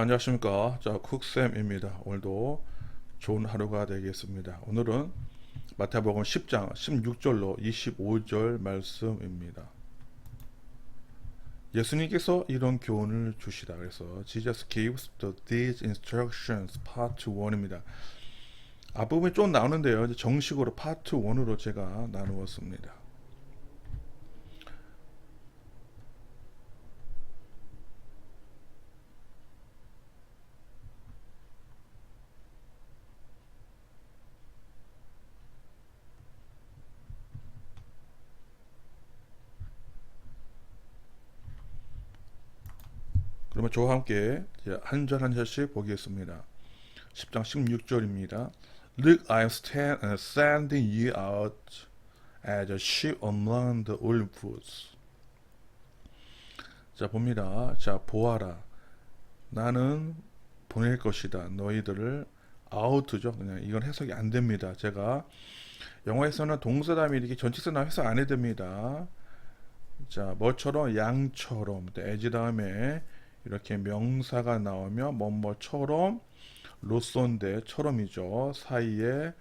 안녕하십니까. 자, 쿡쌤입니다. 오늘도 좋은 하루가 되겠습니다. 오늘은 마태복음 10장 16절로 25절 말씀입니다. 예수님께서 이런 교훈을 주시다. 그래서 Jesus gives these instructions part 1입니다. 앞부분이 좀 나오는데요. 정식으로 part 1으로 제가 나누었습니다. 그러면 저와 함께 한 절 한 절씩 보겠습니다. 10장 16절입니다. Look, I am sending you out as a sheep among the wolves. 자, 봅니다. 자, 보아라. 나는 보낼 것이다. 너희들을 out죠. 그냥 이건 해석이 안 됩니다. 제가 영어에서는 동사다음이 이렇게 전치사나 해석 안 해야 됩니다. 자, 뭐처럼 양처럼 as 다음에 이렇게 명사가 나오면 뭐뭐처럼 로쏜데 처럼이죠. 사이에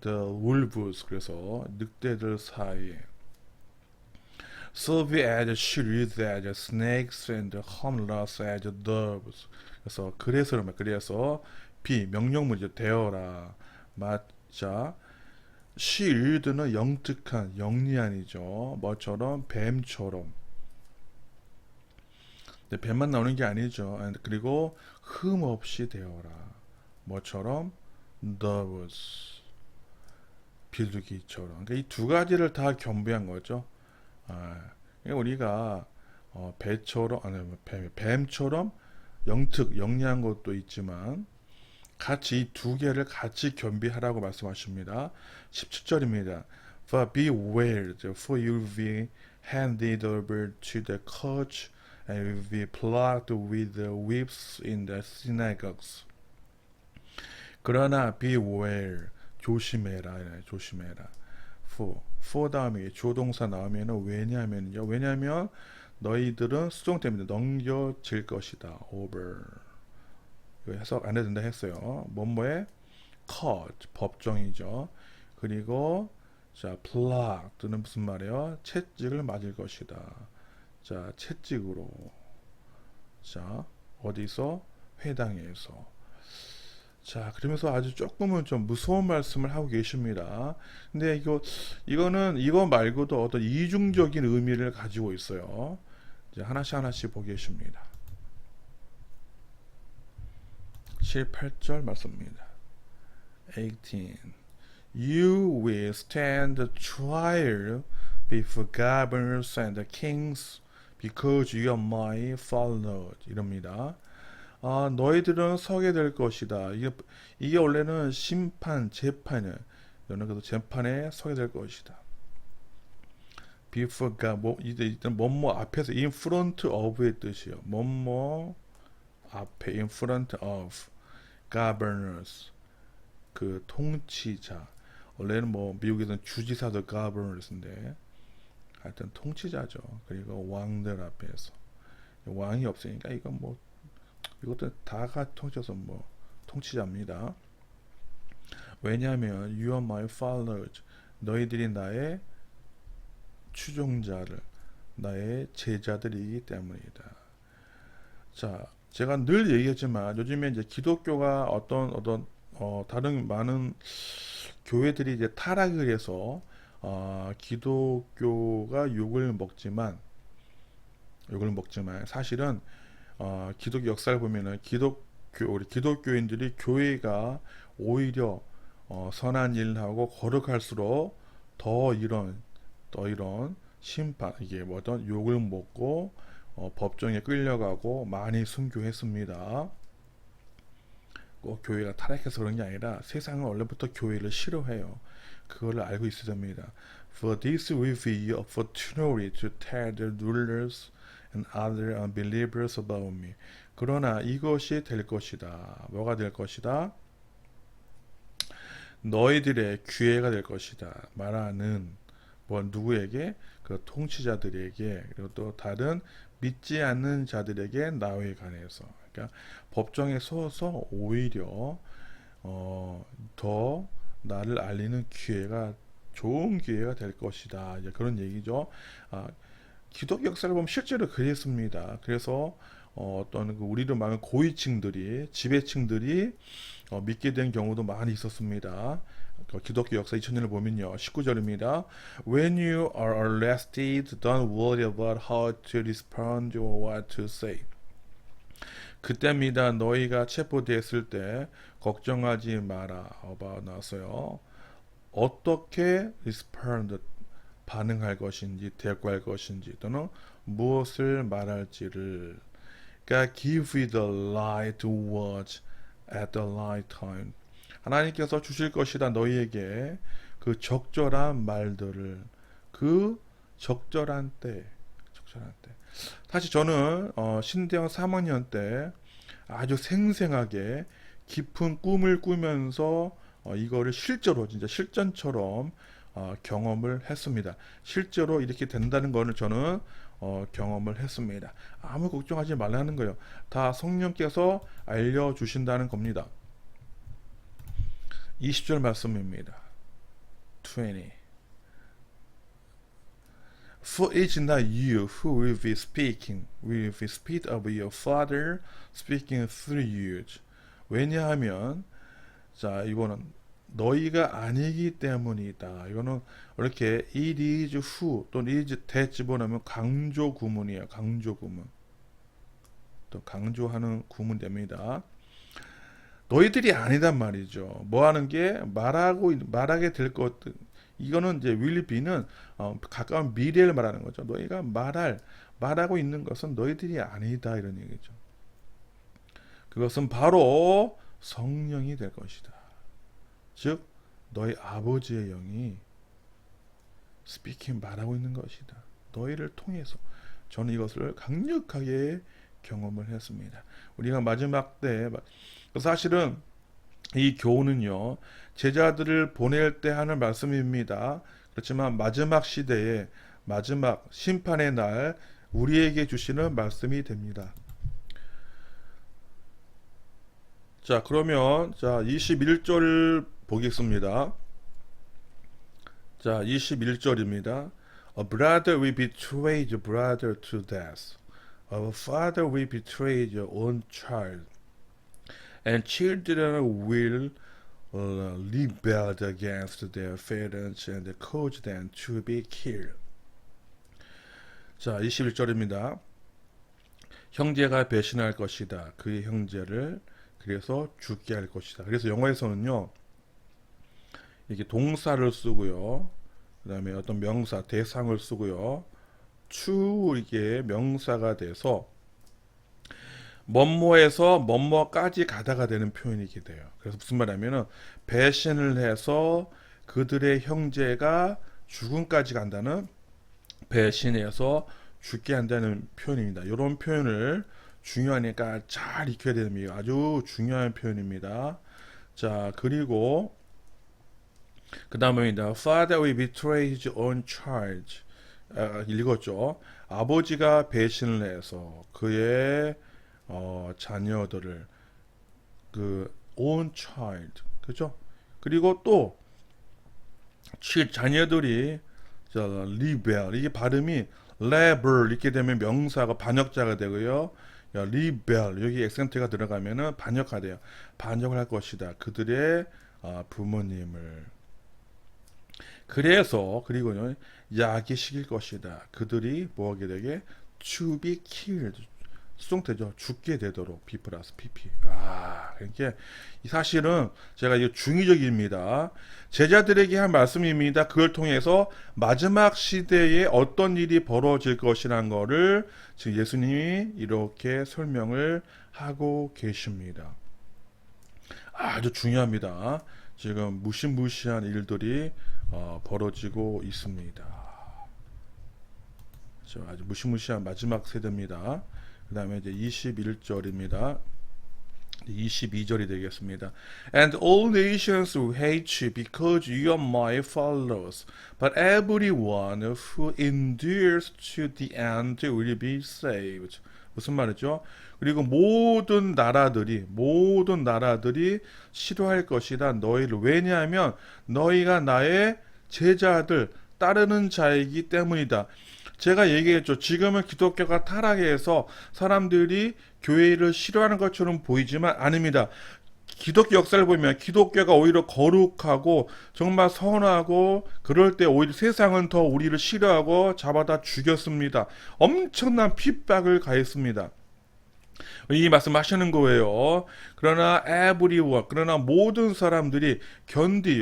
the wolves 그래서 늑대들 사이에 serve as shields as snakes and harmless as doves. 그래서 명령문이죠. 되어라. 맞자. shield는 영특한 영리한이죠. 뭐처럼 뱀처럼. 근데 뱀만 나오는 게 아니죠. 그리고 흠 없이 되어라. 뭐처럼 doves. 비둘기처럼. 그러니까 이 두 가지를 다 겸비한 거죠. 그러니까 우리가 배처럼 아니 뱀처럼 영리한 것도 있지만 같이 이 두 개를 같이 겸비하라고 말씀하십니다. 17절입니다. For beware, for you will be handed over to the court and will be flogged with the whips in the synagogues. 그러나 beware, 조심해라. for 다음에 조동사 나오면은 왜냐면 너희들은 수동태입니다. 넘겨질 것이다. over. 이거 해석 안 해도 된다 했어요. 뭐뭐의 court, 법정이죠. 그리고 자, plague는 무슨 말이에요? 채찍을 맞을 것이다. 자, 채찍으로. 자, 어디서? 회당에서. 자, 그러면서 아주 조금은 좀 무서운 말씀을 하고 계십니다. 근데 이거 말고도 어떤 이중적인 의미를 가지고 있어요. 이제 하나씩 보겠습니다. 7, 8절 말씀입니다. 18. You will stand trial before governors and kings because you are my followers. 이럽니다. 너희들은 서게 될 것이다. 이게 원래는 재판이에요. 너는 그래도 재판에 서게 될 것이다. before가 일단 뭐뭐 앞에서 in front of의 뜻이요. 뭐뭐 앞에 in front of governors 그 통치자. 원래는 뭐 미국에서는 주지사도 governors인데 하여튼 통치자죠. 그리고 왕들 앞에서 왕이 없으니까 이것도 다가 통쳐서 통치자입니다. 왜냐하면 you are my followers. 너희들이 나의 추종자를 나의 제자들이기 때문이다. 자, 제가 늘 얘기했지만 요즘에 이제 기독교가 다른 많은 교회들이 이제 타락을 해서 기독교가 욕을 먹지만 사실은 기독교 역사를 보면은 우리 기독교인들이 교회가 오히려 선한 일을 하고 거룩할수록 더 이런 심판 이게 욕을 먹고 법정에 끌려가고 많이 순교했습니다. 꼭 교회가 타락해서 그런 게 아니라 세상은 원래부터 교회를 싫어해요. 그거를 알고 있어야 됩니다. For this will be a opportunity to tell the rulers and other unbelievers about me. 그러나 이것이 될 것이다. 뭐가 될 것이다? 너희들의 기회가 될 것이다. 말하는 누구에게? 그 통치자들에게 그리고 또 다른 믿지 않는 자들에게 나에 관해서 그러니까 법정에 서서 오히려 더 나를 알리는 기회가 좋은 기회가 될 것이다. 이제 그런 얘기죠. 아, 기독 역사를 보면 실제로 그랬습니다. 그래서 어떤 우리로 말하면 고위층들이 지배층들이 믿게 된 경우도 많이 있었습니다. 기독교 역사 2000년을 보면요. 19절입니다. When you are arrested, don't worry about how to respond or what to say. 그때입니다. 너희가 체포되었을 때 걱정하지 마라. 나왔어요. 어떻게 respond 반응할 것인지 대꾸할 것인지 또는 무엇을 말할지를 그러니까 give you the right words at the right time. 하나님께서 주실 것이다 너희에게 그 적절한 말들을 그 적절한 때 사실 저는 신대원 3학년 때 아주 생생하게 깊은 꿈을 꾸면서 이거를 실제로 진짜 실전처럼 경험을 했습니다. 실제로 이렇게 된다는 것을 저는 경험을 했습니다. 아무 걱정하지 말라는 거예요. 다 성령께서 알려주신다는 겁니다. 20절 말씀입니다. 20 For it is not you who will be speaking, will be speak of your Father speaking through you. 왜냐하면 자 이거는 너희가 아니기 때문이다. 이거는 이렇게 it is who 또는 it is that 집어넣으면 강조 구문이에요. 강조 구문. 또 강조하는 구문 됩니다. 너희들이 아니단 말이죠. 뭐 하는 게 말하게 될 것. 이거는 이제 will be는 가까운 미래를 말하는 거죠. 너희가 말하고 있는 것은 너희들이 아니다 이런 얘기죠. 그것은 바로 성령이 될 것이다. 즉 너희 아버지의 영이 스피킹 말하고 있는 것이다. 너희를 통해서 저는 이것을 강력하게 경험을 했습니다. 우리가 마지막 때 사실은 이 교훈은요 제자들을 보낼 때 하는 말씀입니다. 그렇지만 마지막 시대에 마지막 심판의 날 우리에게 주시는 말씀이 됩니다. 자 그러면 자 21절 보겠습니다. 자 21절입니다. A brother will betray a brother to death. A father will betray your own child. And children will rebel against their parents and cause them to be killed. 자, 21절입니다. 형제가 배신할 것이다. 그의 형제를 그래서 죽게 할 것이다. 그래서 영어에서는요. 이게 동사를 쓰고요. 그 다음에 어떤 명사, 대상을 쓰고요. 이게 명사가 돼서 뭐뭐에서 뭐뭐까지 가다가 되는 표현이게 돼요. 그래서 무슨 말이냐면은 배신을 해서 그들의 형제가 죽음까지 간다는 배신해서 죽게 한다는 표현입니다. 이런 표현을 중요하니까 잘 익혀야 됩니다. 아주 중요한 표현입니다. 자 그리고 그 다음입니다. Father will betray his own child. 읽었죠. 아버지가 배신을 해서 그의 자녀들을 그 own child 그죠? 그리고 또 자녀들이 rebel 이게 발음이 rebel 이렇게 되면 명사가 반역자가 되고요. rebel 여기 액센트가 들어가면은 반역하대요. 반역을 할 것이다. 그들의 부모님을 그래서 그리고요 야기시킬 것이다. 그들이 뭐하게 되게 to be killed 수동태죠. 죽게 되도록 B 플러스 PP. 그러니까 사실은 제가 이거 중의적입니다. 제자들에게 한 말씀입니다. 그걸 통해서 마지막 시대에 어떤 일이 벌어질 것이라는 거를 지금 예수님이 이렇게 설명을 하고 계십니다. 아주 중요합니다. 지금 무시무시한 일들이 벌어지고 있습니다. 아주 무시무시한 마지막 세대입니다. 그 다음에 이제 21절입니다. 22절이 되겠습니다. And all nations will hate you because you are my followers. But everyone who endures to the end will be saved. 무슨 말이죠? 그리고 모든 나라들이 싫어할 것이다. 너희를. 왜냐하면 너희가 나의 제자들, 따르는 자이기 때문이다. 제가 얘기했죠. 지금은 기독교가 타락해서 사람들이 교회를 싫어하는 것처럼 보이지만 아닙니다. 기독교 역사를 보면 기독교가 오히려 거룩하고 정말 선하고 그럴 때 오히려 세상은 더 우리를 싫어하고 잡아다 죽였습니다. 엄청난 핍박을 가했습니다. 이 말씀하시는 거예요. 그러나 모든 사람들이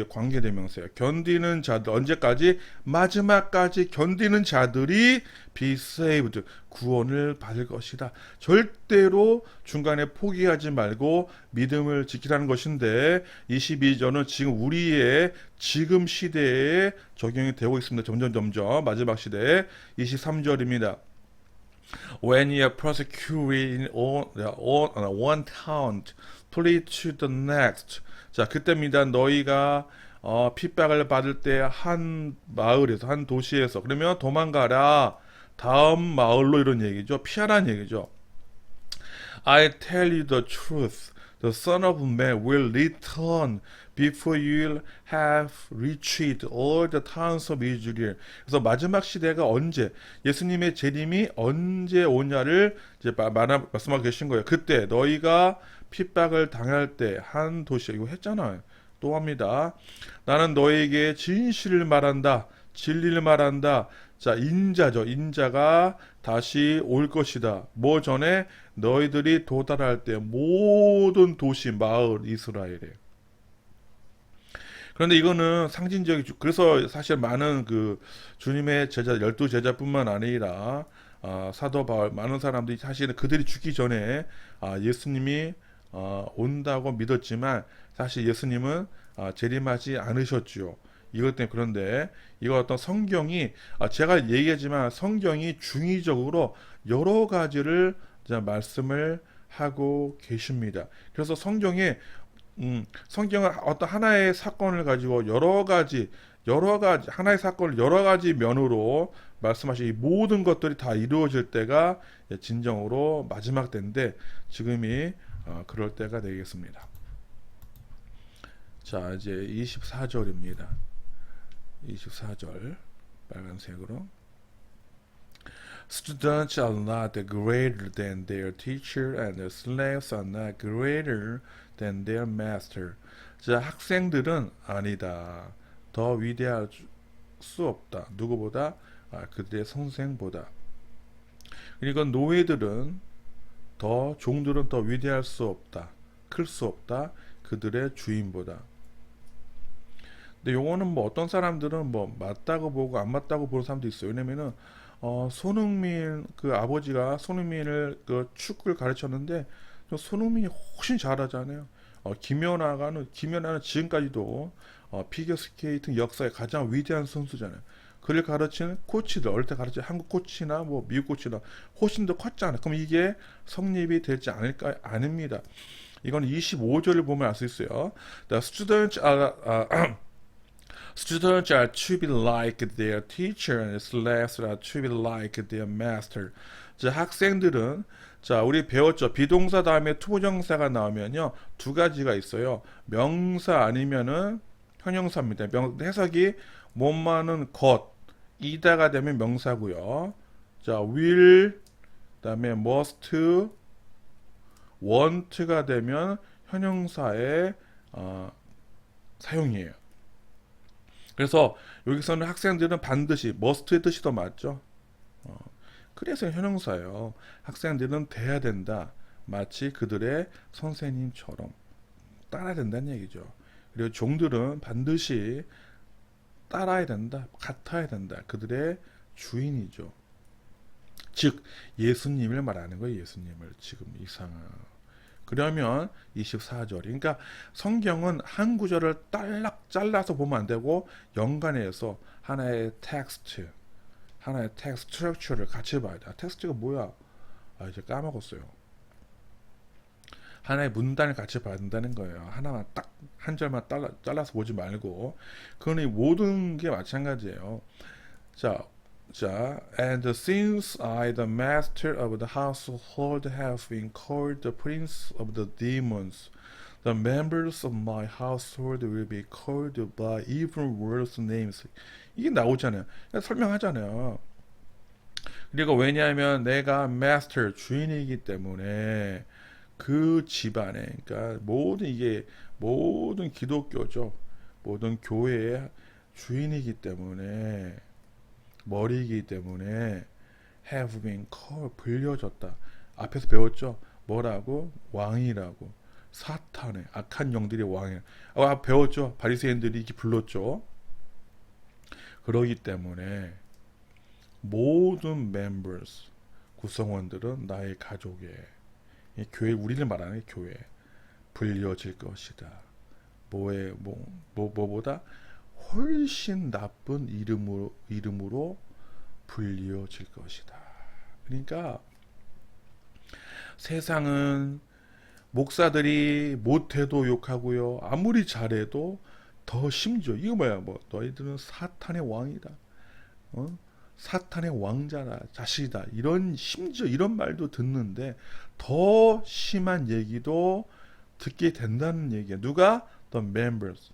관계대명사예요. 견디는 자들, 언제까지? 마지막까지 견디는 자들이 be saved, 구원을 받을 것이다. 절대로 중간에 포기하지 말고 믿음을 지키라는 것인데 22절은 지금 우리의 지금 시대에 적용이 되고 있습니다. 점점 마지막 시대에 23절입니다. When you are persecuted in one town, flee to the next. 자, 그때입니다. 너희가 핍박을 받을 때 한 마을에서, 한 도시에서, 그러면 도망가라. 다음 마을로 이런 얘기죠. 피하라는 얘기죠. I tell you the truth. The Son of Man will return before you have reached all the towns of Israel. 그래서 마지막 시대가 언제, 예수님의 재림이 언제 오냐를 이제 말씀하고 계신 거예요. 그때 너희가 핍박을 당할 때 한 도시, 이거 했잖아요. 또 합니다. 나는 너에게 진실을 말한다. 진리를 말한다. 자, 인자가 다시 올 것이다. 뭐 전에? 너희들이 도달할 때 모든 도시, 마을, 이스라엘에. 그런데 이거는 상징적이죠. 그래서 사실 많은 그 주님의 제자, 12제자뿐만 아니라 사도 바울, 많은 사람들이 사실은 그들이 죽기 전에 예수님이 온다고 믿었지만 사실 예수님은 재림하지 않으셨죠. 이것 때문에. 그런데 이거 어떤 성경이 제가 얘기하지만 성경이 중의적으로 여러 가지를 말씀을 하고 계십니다. 그래서 성경은 어떤 하나의 사건을 가지고 여러 가지 하나의 사건을 여러 가지 면으로 말씀하신 이 모든 것들이 다 이루어질 때가 진정으로 마지막 때인데 지금이 그럴 때가 되겠습니다. 자, 이제 24절입니다. 24절 빨간색으로 Students are not greater than their teacher and the slaves are not greater than their master. 자, 학생들은 아니다. 더 위대할 수 없다. 누구보다? 그들의 선생보다. 그리고 종들은 더 위대할 수 없다. 클 수 없다. 그들의 주인보다. 근데 요거는 뭐 어떤 사람들은 뭐 맞다고 보고 안 맞다고 보는 사람도 있어요. 왜냐면은 손흥민 그 아버지가 손흥민을 그 축구를 가르쳤는데 손흥민이 훨씬 잘하잖아요. 김연아는 지금까지도 피겨스케이팅 역사의 가장 위대한 선수잖아요. 그를 가르치는 코치들, 어릴 때 가르치는 한국 코치나 뭐 미국 코치나 훨씬 더 컸잖아요. 그럼 이게 성립이 되지 않을까? 아닙니다. 이건 25절을 보면 알 수 있어요. The students are to be like their teacher and slaves are to be like their master. 자, 학생들은 우리 배웠죠. 비동사 다음에 투부정사가 나오면요. 두 가지가 있어요. 명사 아니면은 형용사입니다. 해석이 뭐뭐하는 것 이다가 되면 명사고요. 자, will 그다음에 must want가 되면 형용사의 사용이에요. 그래서 여기서는 학생들은 반드시 must의 뜻이 더 맞죠. 그래서 형용사예요. 학생들은 돼야 된다. 마치 그들의 선생님처럼 따라야 된다는 얘기죠. 그리고 종들은 반드시 따라야 된다. 같아야 된다. 그들의 주인이죠. 즉 예수님을 말하는 거예요. 예수님을 지금 이상한. 그러면 24절. 그러니까 성경은 한 구절을 딸락 잘라서 보면 안 되고 연관해서 하나의 텍스트 스트럭처를 같이 봐야 돼. 텍스트가 뭐야? 이제 까먹었어요. 하나의 문단을 같이 봐야 된다는 거예요. 하나만 딱 한 절만 잘라서 보지 말고. 그러니 모든 게 마찬가지예요. 자, 자, and since I, the master of the household, have been called the prince of the demons, the members of my household will be called by even worse names. 이게 나오잖아요. 설명하잖아요. 그리고 왜냐하면 내가 master 주인이기 때문에 그 집안에, 그러니까 모든 이게 모든 기독교죠. 모든 교회의 주인이기 때문에 머리이기 때문에 have been called 불려졌다. 앞에서 배웠죠. 뭐라고? 왕이라고. 사탄의 악한 영들의 왕이. 배웠죠. 바리새인들이 이렇게 불렀죠. 그러기 때문에 모든 members 구성원들은 나의 가족에 이 교회 우리를 말하는 교회 불려질 것이다. 뭐보다 훨씬 나쁜 이름으로 불려질 것이다. 그러니까 세상은 목사들이 못해도 욕하고요. 아무리 잘해도 더 심지어 이거 뭐야? 뭐 너희들은 사탄의 왕이다. 어? 사탄의 왕자라 자식이다. 이런 심지어 이런 말도 듣는데 더 심한 얘기도 듣게 된다는 얘기야. 누가? The members.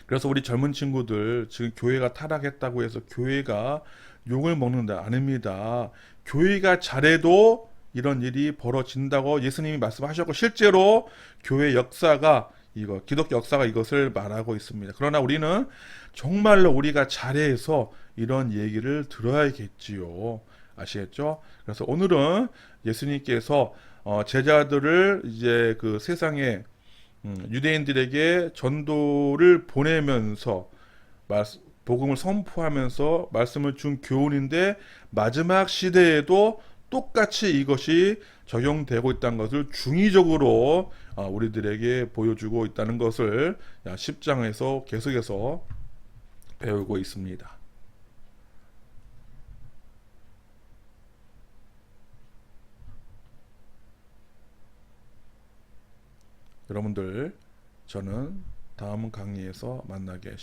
그래서 우리 젊은 친구들 지금 교회가 타락했다고 해서 교회가 욕을 먹는다 아닙니다. 교회가 잘해도 이런 일이 벌어진다고 예수님이 말씀하셨고 실제로 교회 역사가 이거 기독교 역사가 이것을 말하고 있습니다. 그러나 우리는 정말로 우리가 잘해서 이런 얘기를 들어야겠지요. 아시겠죠? 그래서 오늘은 예수님께서 제자들을 이제 그 세상에 유대인들에게 전도를 보내면서 복음을 선포하면서 말씀을 준 교훈인데 마지막 시대에도 똑같이 이것이 적용되고 있다는 것을 중의적으로 우리들에게 보여주고 있다는 것을 10장에서 계속해서 배우고 있습니다. 여러분들 저는 다음 강의에서 만나게